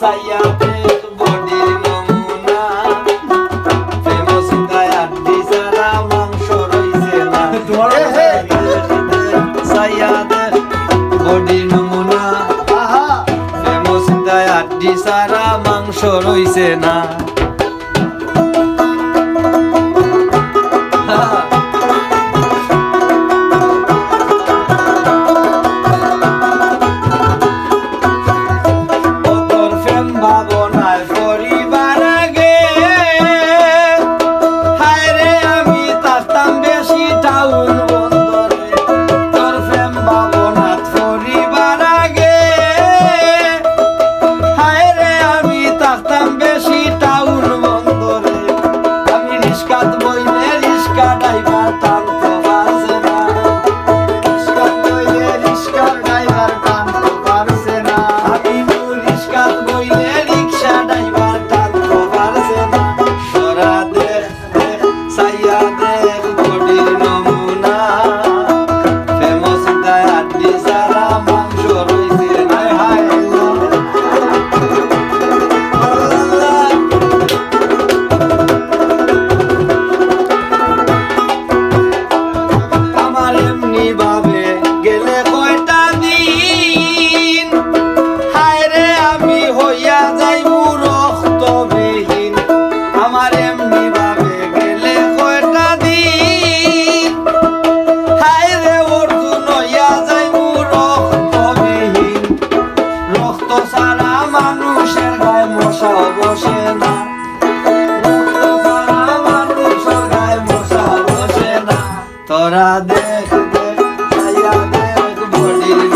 সাইয়াতে বডির নমুনা ফেমাস দায়াত দিছারা মাংস রইছে না সাইয়াতে বডির নমুনা ফেমাস দায়াত দিছারা মাংস রইছে না তোরা দেখ সাইয়া দেখ বডির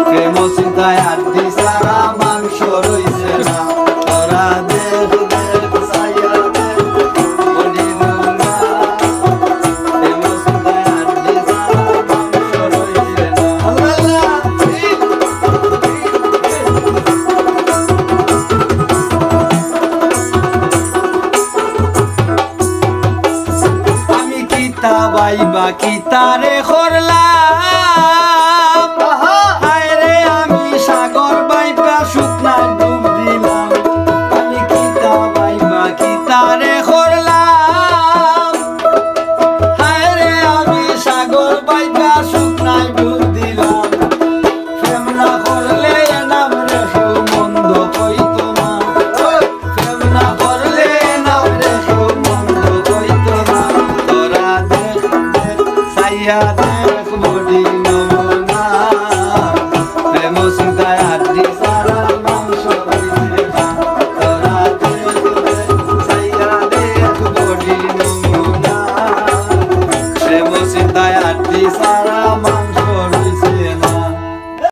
ফেমাস দায়াত দিছারা মাংস রইছে না তোরা দেখ দেখ সাইয়া দেখ বডির ফেমাস দায়াত দিছারা মাংস রইছে না বাইবা কি তারে খরলা